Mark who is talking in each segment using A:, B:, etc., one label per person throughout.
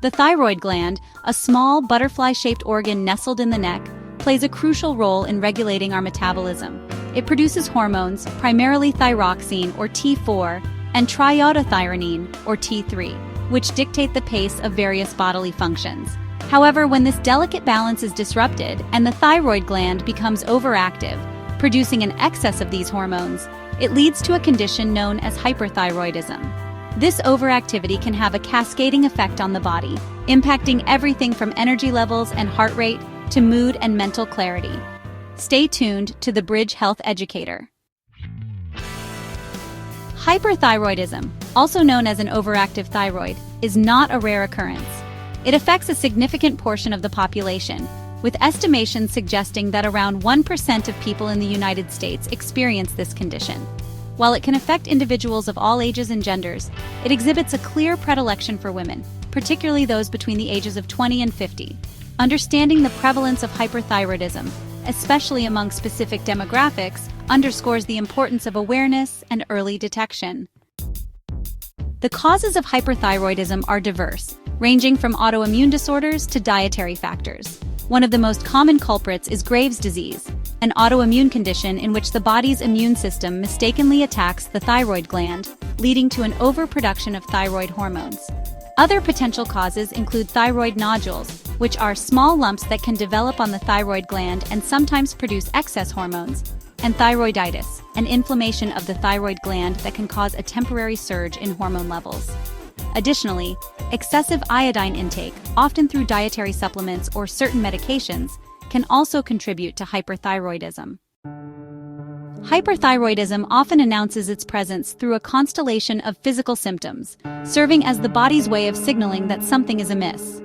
A: The thyroid gland, a small butterfly-shaped organ nestled in the neck, plays a crucial role in regulating our metabolism. It produces hormones, primarily thyroxine or T4, and triiodothyronine or T3, which dictate the pace of various bodily functions. However, when this delicate balance is disrupted and the thyroid gland becomes overactive, producing an excess of these hormones, it leads to a condition known as hyperthyroidism. This overactivity can have a cascading effect on the body, impacting everything from energy levels and heart rate to mood and mental clarity. Stay tuned to the Bridge Health Educator. Hyperthyroidism, also known as an overactive thyroid, is not a rare occurrence. It affects a significant portion of the population, with estimations suggesting that around 1% of people in the United States experience this condition. While it can affect individuals of all ages and genders, it exhibits a clear predilection for women, particularly those between the ages of 20 and 50. Understanding the prevalence of hyperthyroidism, especially among specific demographics, underscores the importance of awareness and early detection. The causes of hyperthyroidism are diverse, ranging from autoimmune disorders to dietary factors. One of the most common culprits is Graves' disease, an autoimmune condition in which the body's immune system mistakenly attacks the thyroid gland, leading to an overproduction of thyroid hormones. Other potential causes include thyroid nodules, which are small lumps that can develop on the thyroid gland and sometimes produce excess hormones, and thyroiditis, an inflammation of the thyroid gland that can cause a temporary surge in hormone levels. Additionally, excessive iodine intake, often through dietary supplements or certain medications, can also contribute to hyperthyroidism. Hyperthyroidism often announces its presence through a constellation of physical symptoms, serving as the body's way of signaling that something is amiss.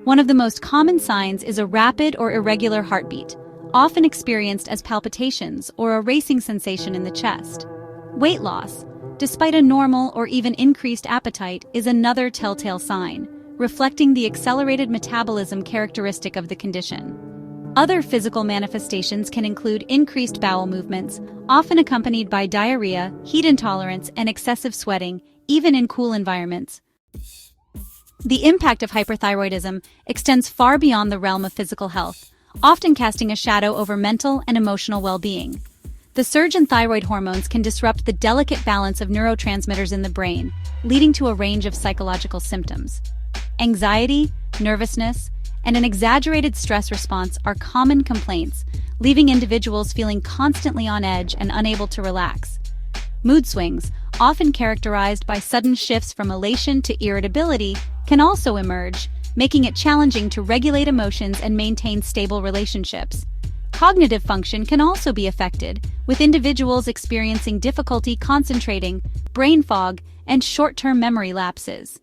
A: One of the most common signs is a rapid or irregular heartbeat, often experienced as palpitations or a racing sensation in the chest. Weight loss, despite a normal or even increased appetite, is another telltale sign, reflecting the accelerated metabolism characteristic of the condition. Other physical manifestations can include increased bowel movements, often accompanied by diarrhea, heat intolerance, and excessive sweating, even in cool environments. The impact of hyperthyroidism extends far beyond the realm of physical health, often casting a shadow over mental and emotional well-being. The surge in thyroid hormones can disrupt the delicate balance of neurotransmitters in the brain, leading to a range of psychological symptoms. Anxiety, nervousness, and an exaggerated stress response are common complaints, leaving individuals feeling constantly on edge and unable to relax. Mood swings, often characterized by sudden shifts from elation to irritability, can also emerge, making it challenging to regulate emotions and maintain stable relationships. Cognitive function can also be affected, with individuals experiencing difficulty concentrating, brain fog, and short-term memory lapses.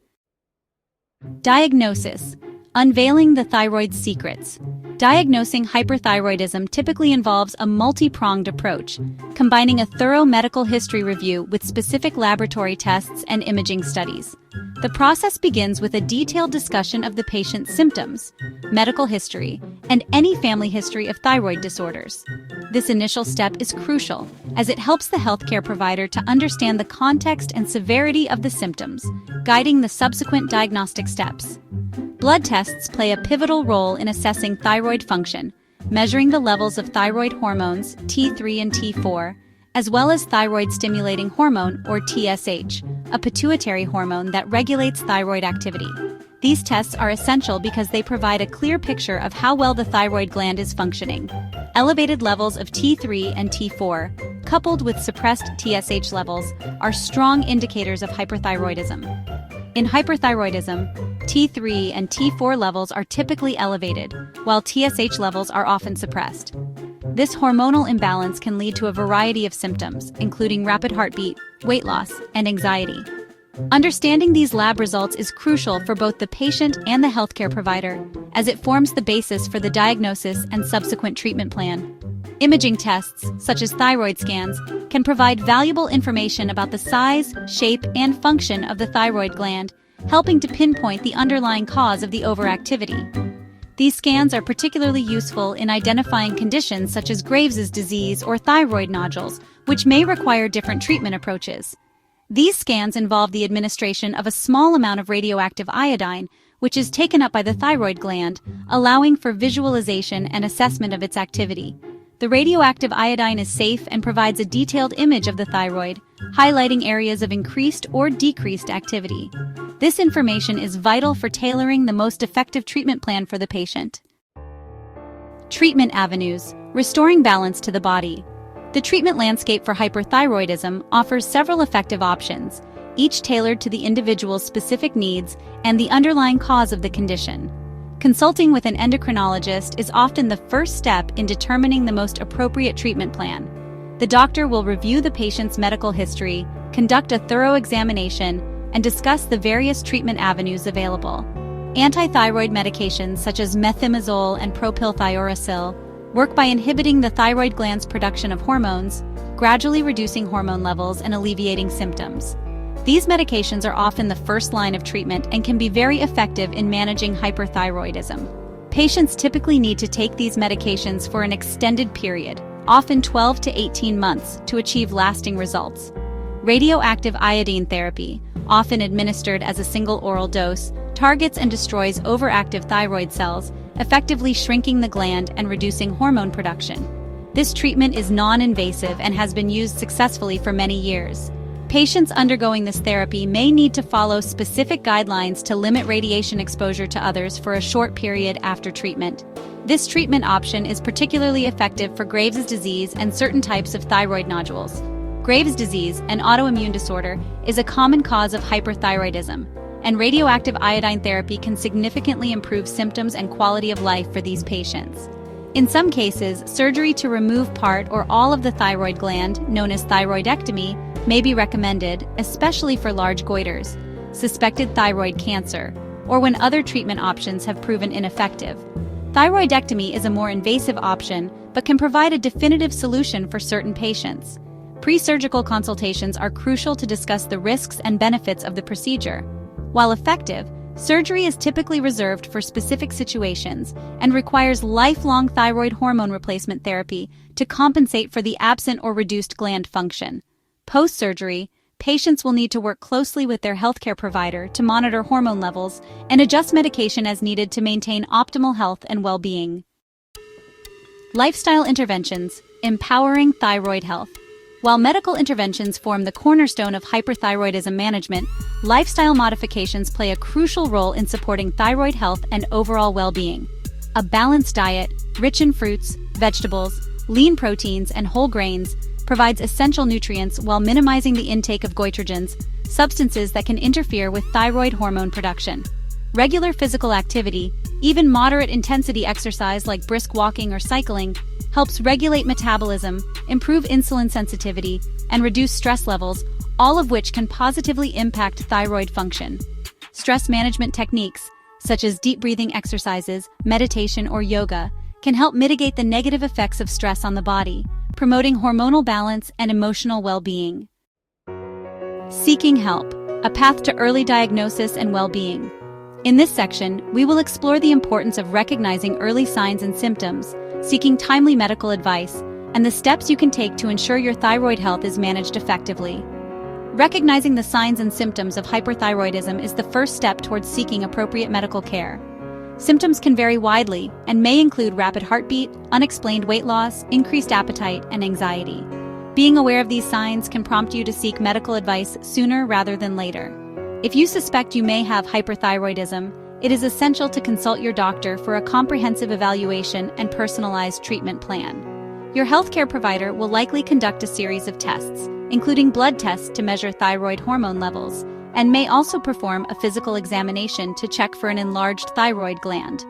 A: Diagnosis: unveiling the thyroid's secrets. Diagnosing hyperthyroidism typically involves a multi-pronged approach, combining a thorough medical history review with specific laboratory tests and imaging studies. The process begins with a detailed discussion of the patient's symptoms, medical history, and any family history of thyroid disorders. This initial step is crucial, as it helps the healthcare provider to understand the context and severity of the symptoms, guiding the subsequent diagnostic steps. Blood tests play a pivotal role in assessing thyroid function, measuring the levels of thyroid hormones, T3 and T4, as well as thyroid-stimulating hormone, or TSH, a pituitary hormone that regulates thyroid activity. These tests are essential because they provide a clear picture of how well the thyroid gland is functioning. Elevated levels of T3 and T4, coupled with suppressed TSH levels, are strong indicators of hyperthyroidism. In hyperthyroidism, T3 and T4 levels are typically elevated, while TSH levels are often suppressed. This hormonal imbalance can lead to a variety of symptoms, including rapid heartbeat, weight loss, and anxiety. Understanding these lab results is crucial for both the patient and the healthcare provider, as it forms the basis for the diagnosis and subsequent treatment plan. Imaging tests, such as thyroid scans, can provide valuable information about the size, shape, and function of the thyroid gland, helping to pinpoint the underlying cause of the overactivity. These scans are particularly useful in identifying conditions such as Graves' disease or thyroid nodules, which may require different treatment approaches. These scans involve the administration of a small amount of radioactive iodine, which is taken up by the thyroid gland, allowing for visualization and assessment of its activity. The radioactive iodine is safe and provides a detailed image of the thyroid, highlighting areas of increased or decreased activity. This information is vital for tailoring the most effective treatment plan for the patient. Treatment avenues: restoring balance to the body. The treatment landscape for hyperthyroidism offers several effective options, each tailored to the individual's specific needs and the underlying cause of the condition. Consulting with an endocrinologist is often the first step in determining the most appropriate treatment plan. The doctor will review the patient's medical history, conduct a thorough examination, and discuss the various treatment avenues available. Antithyroid medications such as methimazole and propylthiouracil work by inhibiting the thyroid gland's production of hormones, gradually reducing hormone levels and alleviating symptoms. These medications are often the first line of treatment and can be very effective in managing hyperthyroidism. Patients typically need to take these medications for an extended period, often 12 to 18 months, to achieve lasting results. Radioactive iodine therapy, often administered as a single oral dose, targets and destroys overactive thyroid cells, effectively shrinking the gland and reducing hormone production. This treatment is non-invasive and has been used successfully for many years. Patients undergoing this therapy may need to follow specific guidelines to limit radiation exposure to others for a short period after treatment. This treatment option is particularly effective for Graves' disease and certain types of thyroid nodules. Graves' disease, an autoimmune disorder, is a common cause of hyperthyroidism, and radioactive iodine therapy can significantly improve symptoms and quality of life for these patients. In some cases, surgery to remove part or all of the thyroid gland, known as thyroidectomy, may be recommended, especially for large goiters, suspected thyroid cancer, or when other treatment options have proven ineffective. Thyroidectomy is a more invasive option but can provide a definitive solution for certain patients. Pre-surgical consultations are crucial to discuss the risks and benefits of the procedure. While effective, surgery is typically reserved for specific situations and requires lifelong thyroid hormone replacement therapy to compensate for the absent or reduced gland function. Post-surgery, patients will need to work closely with their healthcare provider to monitor hormone levels and adjust medication as needed to maintain optimal health and well-being. Lifestyle interventions, empowering thyroid health. While medical interventions form the cornerstone of hyperthyroidism management, lifestyle modifications play a crucial role in supporting thyroid health and overall well-being. A balanced diet, rich in fruits, vegetables, lean proteins, and whole grains, provides essential nutrients while minimizing the intake of goitrogens, substances that can interfere with thyroid hormone production. Regular physical activity, even moderate intensity exercise like brisk walking or cycling, helps regulate metabolism, improve insulin sensitivity, and reduce stress levels, all of which can positively impact thyroid function. Stress management techniques, such as deep breathing exercises, meditation, or yoga, can help mitigate the negative effects of stress on the body, promoting hormonal balance and emotional well-being. Seeking help, a path to early diagnosis and well-being. In this section, we will explore the importance of recognizing early signs and symptoms, seeking timely medical advice, and the steps you can take to ensure your thyroid health is managed effectively. Recognizing the signs and symptoms of hyperthyroidism is the first step towards seeking appropriate medical care. Symptoms can vary widely and may include rapid heartbeat, unexplained weight loss, increased appetite, and anxiety. Being aware of these signs can prompt you to seek medical advice sooner rather than later. If you suspect you may have hyperthyroidism, it is essential to consult your doctor for a comprehensive evaluation and personalized treatment plan. Your healthcare provider will likely conduct a series of tests, including blood tests to measure thyroid hormone levels, and may also perform a physical examination to check for an enlarged thyroid gland.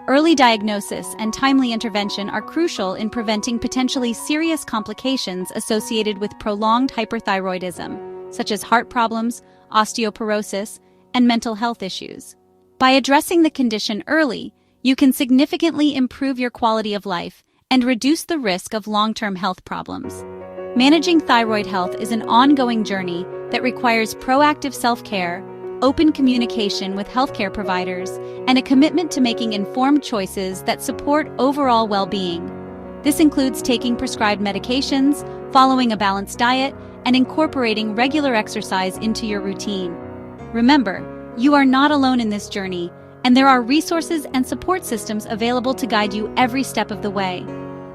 A: Early diagnosis and timely intervention are crucial in preventing potentially serious complications associated with prolonged hyperthyroidism, such as heart problems, osteoporosis, and mental health issues. By addressing the condition early, you can significantly improve your quality of life and reduce the risk of long-term health problems. Managing thyroid health is an ongoing journey that requires proactive self-care, open communication with healthcare providers, and a commitment to making informed choices that support overall well-being. This includes taking prescribed medications, following a balanced diet, and incorporating regular exercise into your routine. Remember, you are not alone in this journey, and there are resources and support systems available to guide you every step of the way.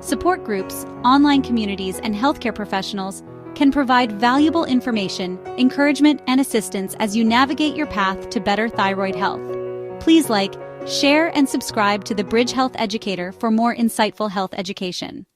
A: Support groups, online communities, and healthcare professionals can provide valuable information, encouragement, and assistance as you navigate your path to better thyroid health. Please like, share, and subscribe to the Bridge Health Educator for more insightful health education.